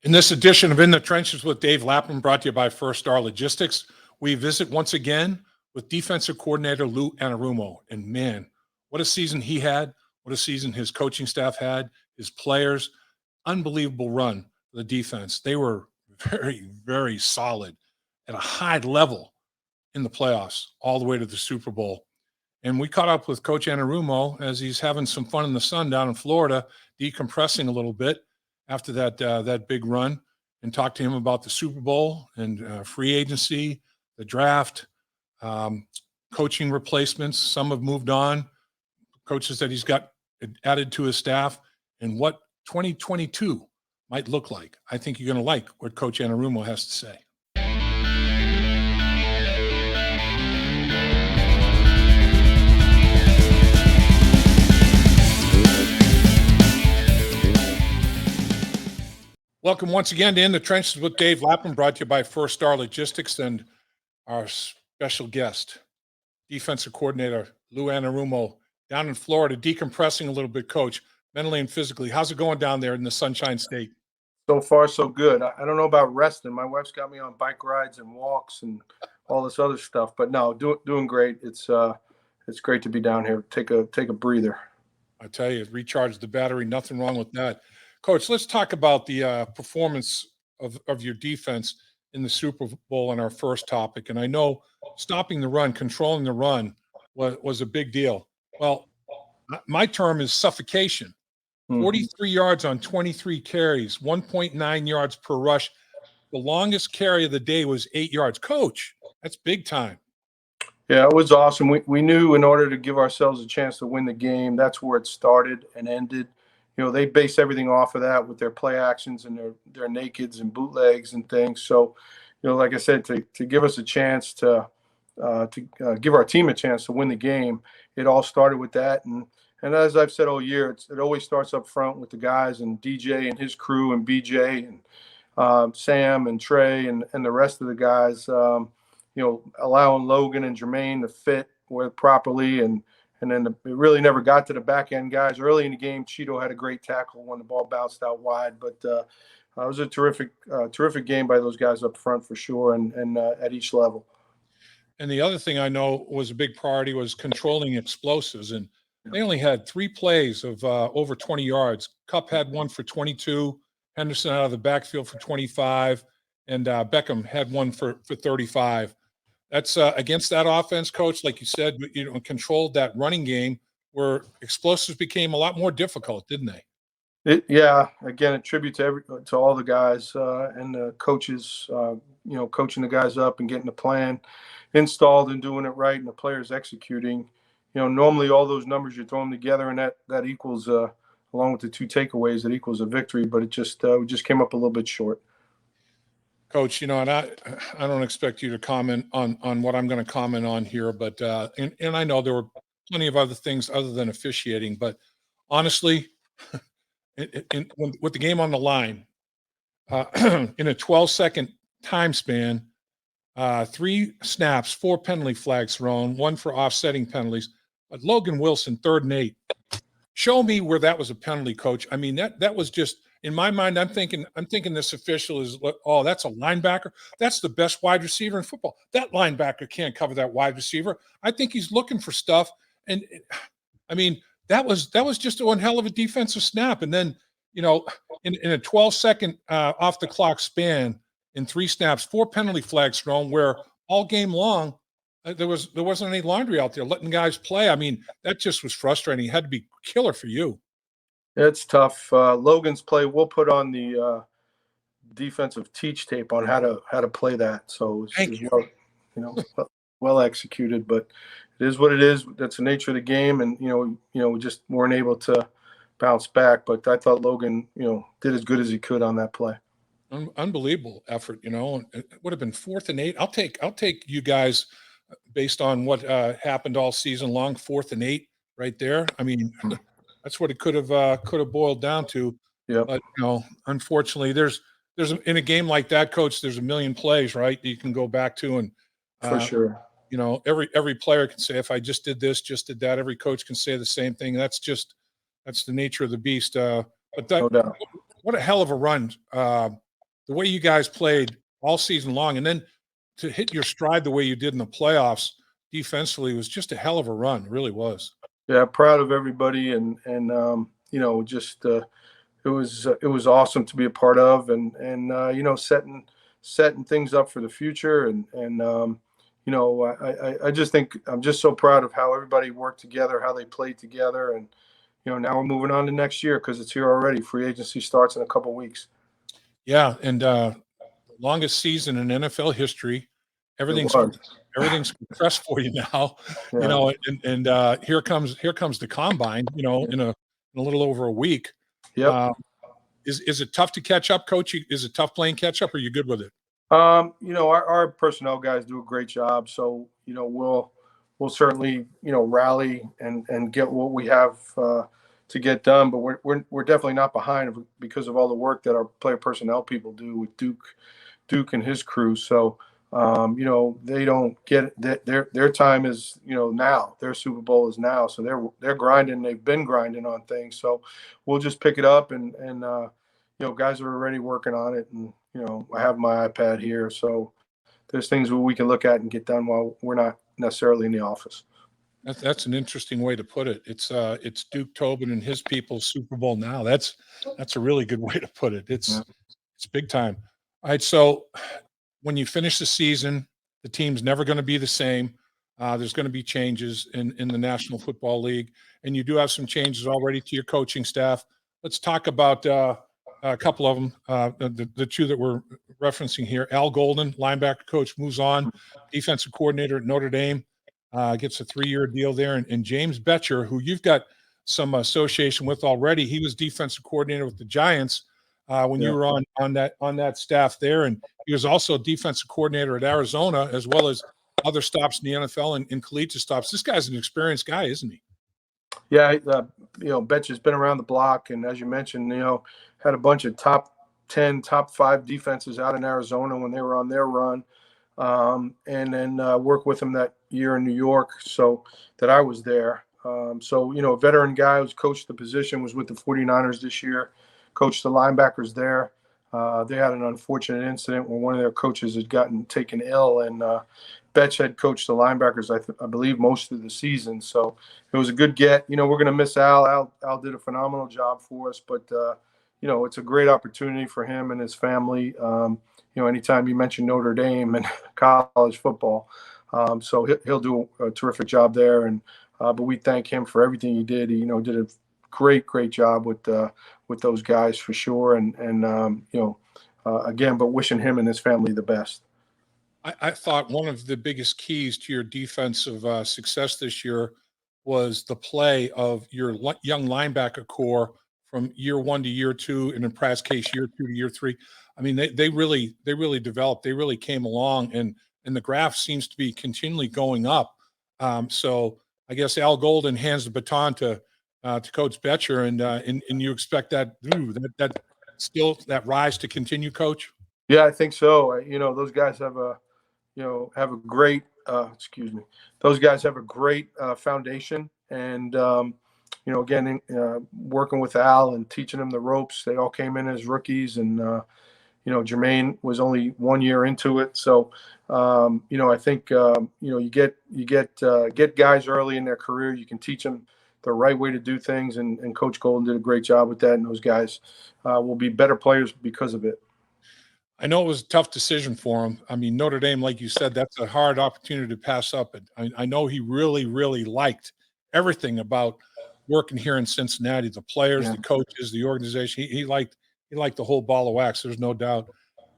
In this edition of In the Trenches with Dave Lapham, brought to you by First Star Logistics, we visit once again with defensive coordinator Lou Anarumo. And man, what a season he had, what a season his coaching staff had, his players, unbelievable run for the defense. They were very, very solid at a high level in the playoffs, all the way to the Super Bowl. And we caught up with Coach Anarumo as he's having some fun in the sun down in Florida, decompressing a little bit after that big run, and talked to him about the Super Bowl and free agency, the draft, coaching replacements. Some have moved on, coaches that he's got added to his staff, and what 2022 might look like. I think you're going to like what Coach Anarumo has to say. Welcome once again to In the Trenches with Dave Lapham, brought to you by First Star Logistics, and our special guest, defensive coordinator Lou Anarumo, down in Florida, decompressing a little bit, Coach, mentally and physically. How's it going down there in the Sunshine State? So far, so good. I don't know about resting. My wife's got me on bike rides and walks and all this other stuff, but no, doing great. It's great to be down here. Take a breather. I tell you, recharge the battery. Nothing wrong with that. Coach, let's talk about the performance of your defense in the Super Bowl in our first topic. And I know stopping the run, controlling the run was a big deal. Well, my term is suffocation. 43 yards on 23 carries, 1.9 yards per rush. The longest carry of the day was 8 yards. Coach, that's big time. Yeah, it was awesome. We knew in order to give ourselves a chance to win the game, that's where it started and ended. You know, they base everything off of that with their play actions and their nakeds and bootlegs and things. So, you know, like I said, to give us a chance to give our team a chance to win the game, it all started with that. And as I've said all year, it always starts up front with the guys and DJ and his crew and BJ and Sam and Trey and the rest of the guys, you know, allowing Logan and Germaine to fit properly. And then it really never got to the back end guys. Early in the game, Cheeto had a great tackle when the ball bounced out wide. But it was a terrific game by those guys up front for sure, and at each level. And the other thing I know was a big priority was controlling explosives. And they only had 3 plays of over 20 yards. Kupp had one for 22, Henderson out of the backfield for 25, and Beckham had one for 35. That's against that offense, Coach, like you said, you know, controlled that running game where explosives became a lot more difficult, didn't they? Yeah. Again, a tribute to all the guys and the coaches, you know, coaching the guys up and getting the plan installed and doing it right, and the players executing. You know, normally all those numbers you throw them together, and that equals, along with the 2 takeaways, that equals a victory. But it just we just came up a little bit short. Coach, you know, and I don't expect you to comment on what I'm going to comment on here, but and I know there were plenty of other things other than officiating, but honestly, with the game on the line, in a 12-second time span, 3 snaps, 4 penalty flags thrown, 1 for offsetting penalties, but Logan Wilson, 3rd and 8. Show me where that was a penalty, Coach. I mean, that was just, in my mind, I'm thinking this official is, oh, that's a linebacker. That's the best wide receiver in football. That linebacker can't cover that wide receiver. I think he's looking for stuff. And I mean, that was just one hell of a defensive snap. And then, you know, in a 12-second off the clock span, in 3 snaps, 4 penalty flags thrown, where all game long there wasn't any laundry out there letting guys play. I mean, that just was frustrating. It had to be killer for you. It's tough. Logan's play, we'll put on the defensive teach tape on how to play that. So it's well, you know, well executed, but it is what it is. That's the nature of the game, and you know, we just weren't able to bounce back. But I thought Logan, you know, did as good as he could on that play. Unbelievable effort. You know, it would have been 4th and 8. I'll take you guys based on what happened all season long. 4th and 8, right there. I mean. That's what it could have boiled down to. Yeah. But you know, unfortunately, there's in a game like that, Coach, there's a million plays, right? You can go back to, and for sure. You know, every player can say, if I just did this, just did that. Every coach can say the same thing. That's the nature of the beast. But that, No doubt. what a hell of a run the way you guys played all season long, and then to hit your stride the way you did in the playoffs defensively was just a hell of a run. It really was. Yeah, proud of everybody, and just it was awesome to be a part of, and setting things up for the future, and I just think I'm just so proud of how everybody worked together, how they played together, and now we're moving on to next year because it's here already. Free agency starts in a couple weeks. Yeah, and longest season in NFL history. Everything's compressed for you now, Yeah. and here comes the combine, in a little over a week. Yep. Is it tough to catch up, Coach? Is it tough playing catch up, or are you good with it? Our personnel guys do a great job, so we'll certainly rally and get what we have to get done. But we're definitely not behind because of all the work that our player personnel people do with Duke and his crew. So they don't get their time is now. Their Super Bowl is now, so they're grinding. They've been grinding on things. So we'll just pick it up and guys are already working on it, and I have my iPad here, so there's things we can look at and get done while we're not necessarily in the office. That's an interesting way to put it. It's Duke Tobin and his people's Super Bowl now. That's a really good way to put it. It's big time. All right, so when you finish the season, the team's never going to be the same. There's going to be changes in the National Football League, and you do have some changes already to your coaching staff. Let's talk about a couple of them. The two that we're referencing here: Al Golden, linebacker coach, moves on. Defensive coordinator at Notre Dame gets a 3-year deal there, and James Bettcher, who you've got some association with already, he was defensive coordinator with the Giants when you were on that staff there, and he was also defensive coordinator at Arizona, as well as other stops in the NFL and collegiate stops. This guy's an experienced guy, isn't he? Yeah, Bettcher's been around the block, and as you mentioned, had a bunch of top 10, top 5 defenses out in Arizona when they were on their run, and then worked with him that year in New York, so that I was there. A veteran guy who's coached the position, was with the 49ers this year, coached the linebackers there. They had an unfortunate incident where one of their coaches had gotten taken ill, and Betch had coached the linebackers, I believe, most of the season. So it was a good get. We're going to miss Al. Al did a phenomenal job for us, but it's a great opportunity for him and his family. Anytime you mention Notre Dame and college football, so he'll do a terrific job there. And but we thank him for everything he did. He did a great job with those guys for sure. And again, but wishing him and his family the best. I thought one of the biggest keys to your defensive success this year was the play of your young linebacker core from year 1 to year 2, and in Pratt's case, year 2 to year 3. I mean, they really developed. They really came along, and the graph seems to be continually going up. So I guess Al Golden hands the baton to Coach Bettcher, and you expect that rise to continue, Coach? Yeah, I think so. Those guys have a great those guys have a great foundation, and again, working with Al and teaching them the ropes. They all came in as rookies, and Germaine was only 1 year into it. So I think you get guys early in their career. You can teach them the right way to do things, and Coach Golden did a great job with that, and those guys will be better players because of it. I know it was a tough decision for him. I mean, Notre Dame, like you said, that's a hard opportunity to pass up. I know he really liked everything about working here in Cincinnati, the players, the coaches, the organization. He liked the whole ball of wax. There's no doubt.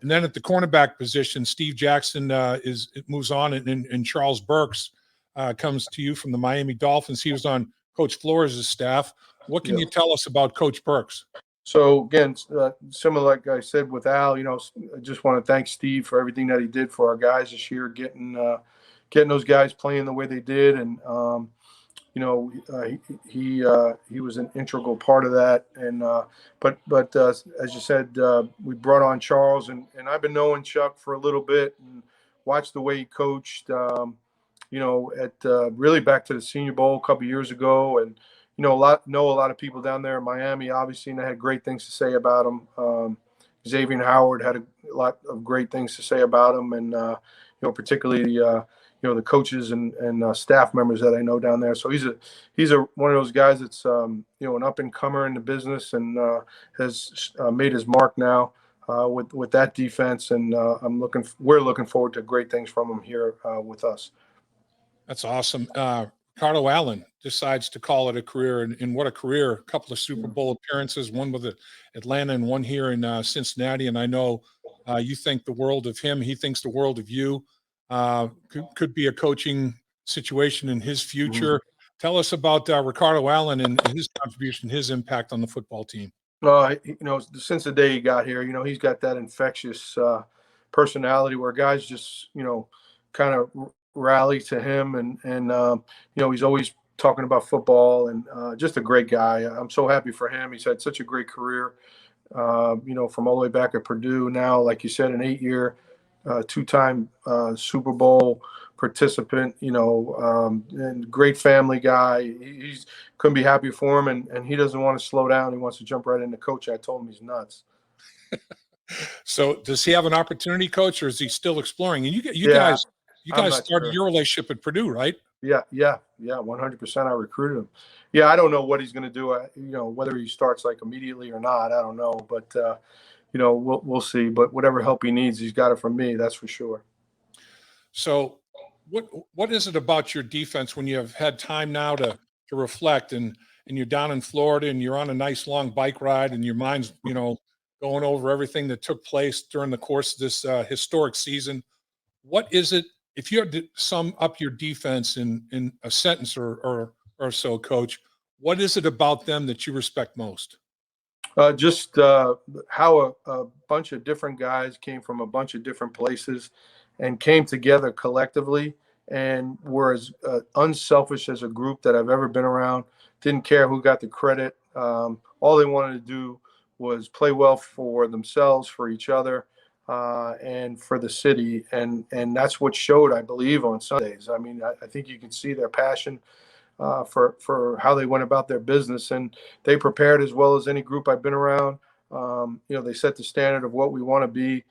And then at the cornerback position, Steve Jackson moves on, and Charles Burks comes to you from the Miami Dolphins. He was on Coach Flores' staff. What can you tell us about Coach Burks? So again, similar like I said with Al, I just want to thank Steve for everything that he did for our guys this year, getting those guys playing the way they did, and he was an integral part of that. And but as you said, we brought on Charles, and I've been knowing Chuck for a little bit and watched the way he coached. Really back to the Senior Bowl a couple of years ago, and know a lot of people down there in Miami, obviously, and I had great things to say about him. Xavier Howard had a lot of great things to say about him, and particularly the coaches and staff members that I know down there. So he's one of those guys that's an up and comer in the business, and has made his mark now with that defense. And we're looking forward to great things from him here with us. That's awesome. Ricardo Allen decides to call it a career, and what a career. A couple of Super Bowl appearances, one with Atlanta and one here in Cincinnati. And I know you think the world of him. He thinks the world of you. Could be a coaching situation in his future. Tell us about Ricardo Allen and his contribution, his impact on the football team. Since the day he got here, he's got that infectious personality where guys just, kind of rally to him, and he's always talking about football, and just a great guy. I'm so happy for him. He's had such a great career, from all the way back at Purdue. Now, like you said, an 8-year, 2-time Super Bowl participant, and great family guy. He's couldn't be happy for him, and he doesn't want to slow down. He wants to jump right into coach. I told him he's nuts. So does he have an opportunity, coach, or is he still exploring? And you guys started your relationship at Purdue, right? Yeah, 100%. I recruited him. Yeah, I don't know what he's going to do. Whether he starts like immediately or not, I don't know. But we'll see. But whatever help he needs, he's got it from me. That's for sure. So, what is it about your defense when you have had time now to reflect, and you're down in Florida and you're on a nice long bike ride and your mind's going over everything that took place during the course of this historic season? What is it, if you had to sum up your defense in a sentence or so, coach, what is it about them that you respect most? Just how a bunch of different guys came from a bunch of different places and came together collectively and were as unselfish as a group that I've ever been around. Didn't care who got the credit. All they wanted to do was play well for themselves, for each other, and for the city. And that's what showed, I believe, on Sundays. I mean, I think you can see their passion for how they went about their business, and they prepared as well as any group I've been around. They set the standard of what we want to be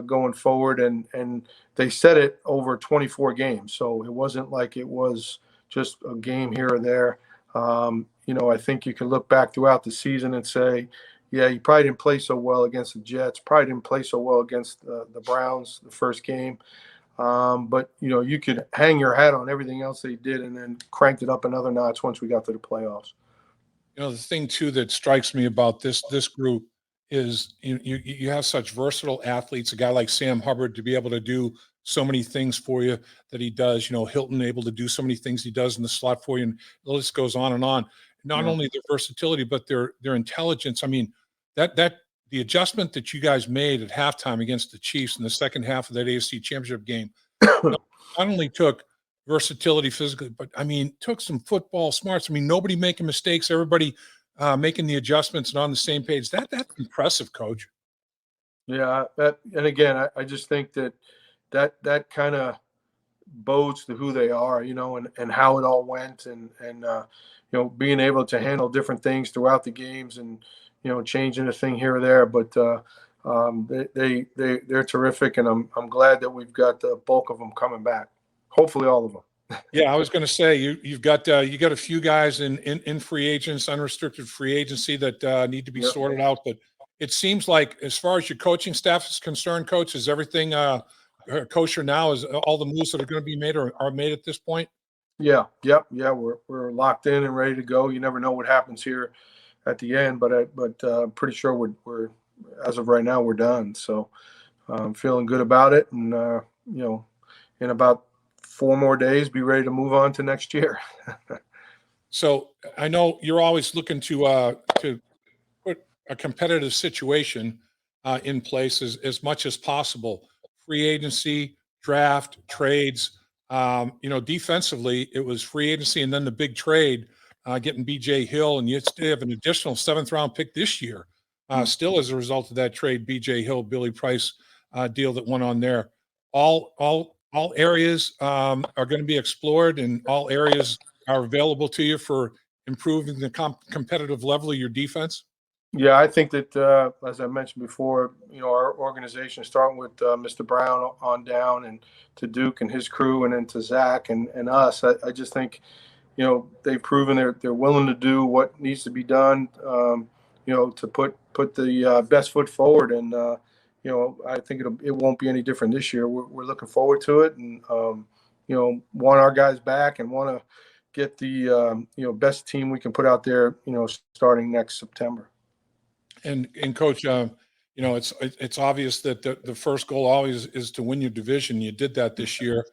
going forward, and they set it over 24 games. So it wasn't like it was just a game here or there. I think you can look back throughout the season and say, yeah, you probably didn't play so well against the Jets, probably didn't play so well against the Browns the first game. But you could hang your hat on everything else they did, and then cranked it up another notch once we got to the playoffs. The thing too that strikes me about this group is you have such versatile athletes. A guy like Sam Hubbard to be able to do so many things for you that he does. Hilton able to do so many things he does in the slot for you, and the list goes on and on. Not only their versatility, but their intelligence. I mean, that the adjustment that you guys made at halftime against the Chiefs in the second half of that AFC Championship game not only took versatility physically, but I mean, took some football smarts. I mean, nobody making mistakes, everybody making the adjustments and on the same page. That's impressive, Coach. Yeah, and again, I just think that kind of bodes to who they are, and how it all went, and being able to handle different things throughout the games, and changing a thing here or there. But they're terrific, and I'm glad that we've got the bulk of them coming back. Hopefully, all of them. Yeah, I was going to say you've got a few guys in free agents, unrestricted free agency that need to be sorted out. But it seems like, as far as your coaching staff is concerned, Coach, is everything kosher now? Is all the moves that are going to be made are made at this point? Yeah, we're locked in and ready to go. You never know what happens here at the end, but pretty sure we're as of right now we're done. So I'm feeling good about it, and in about 4 more days, be ready to move on to next year. So I know you're always looking to put a competitive situation in place as much as possible. Free agency, draft, trades. Defensively, it was free agency and then the big trade, getting B.J. Hill, and you still have an additional 7th-round pick this year. Still, as a result of that trade, B.J. Hill, Billy Price deal that went on there. All areas are going to be explored, and all areas are available to you for improving the competitive level of your defense. Yeah, I think that, as I mentioned before, our organization, starting with Mr. Brown on down, and to Duke and his crew, and then to Zach and us, I just think, they've proven they're willing to do what needs to be done, to put the best foot forward. And, I think it won't be any different this year. We're looking forward to it, and, want our guys back, and want to get the, best team we can put out there, starting next September. And Coach, it's obvious that the first goal always is to win your division. You did that this year,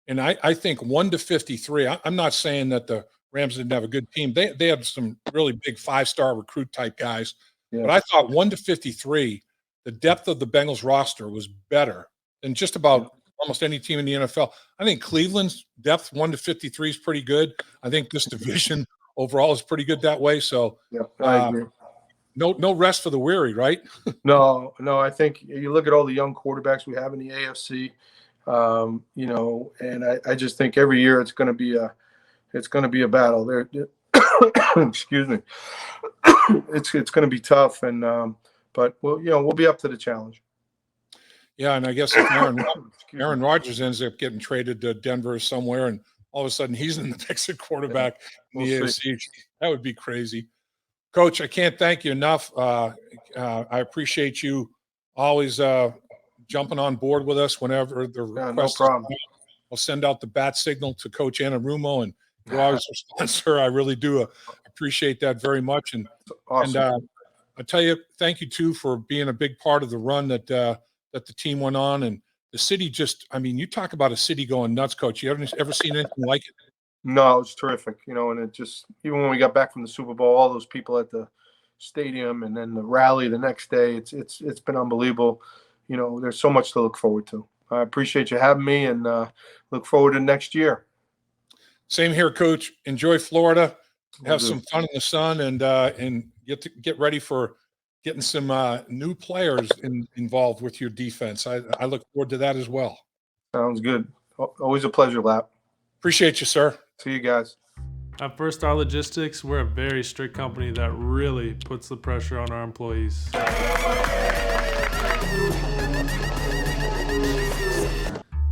and I think 1-53. I'm not saying that the Rams didn't have a good team. They had some really big 5-star recruit type guys, but I thought 1-53, the depth of the Bengals roster was better than just about almost any team in the NFL. I think Cleveland's depth 1-53 is pretty good. I think this division overall is pretty good that way. So I agree. No rest for the weary, right? No. I think you look at all the young quarterbacks we have in the AFC, and I just think every year it's going to be a battle. There, excuse me. It's going to be tough, but we'll be up to the challenge. Yeah, and I guess if Aaron Rodgers ends up getting traded to Denver or somewhere, and all of a sudden he's in the mix at quarterback in the AFC, that would be crazy. Coach, I can't thank you enough. I appreciate you always jumping on board with us whenever the request. No problem. I'll send out the bat signal to Coach Anarumo, and you always respond, sir. I really do appreciate that very much. And awesome. And I tell you, thank you too for being a big part of the run that the team went on, and the city. You talk about a city going nuts, Coach. You haven't ever seen anything like it. No, it's terrific, and it just, even when we got back from the Super Bowl, all those people at the stadium, and then the rally the next day, it's been unbelievable. There's so much to look forward to. I appreciate you having me, and look forward to next year. Same here, Coach. Enjoy Florida. Have some fun in the sun, and get ready for getting some new players involved with your defense. I look forward to that as well. Sounds good. Always a pleasure, Lap. Appreciate you, sir. See you guys. At First Star Logistics, we're a very strict company that really puts the pressure on our employees.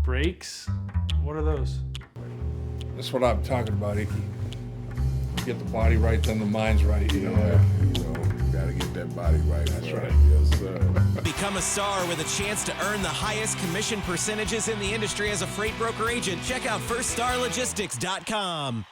Brakes? What are those? That's what I'm talking about, Icky. Get the body right, then the mind's right. Gotta get that body right. That's right. Yes, sir. Become a star with a chance to earn the highest commission percentages in the industry as a freight broker agent. Check out firststarlogistics.com.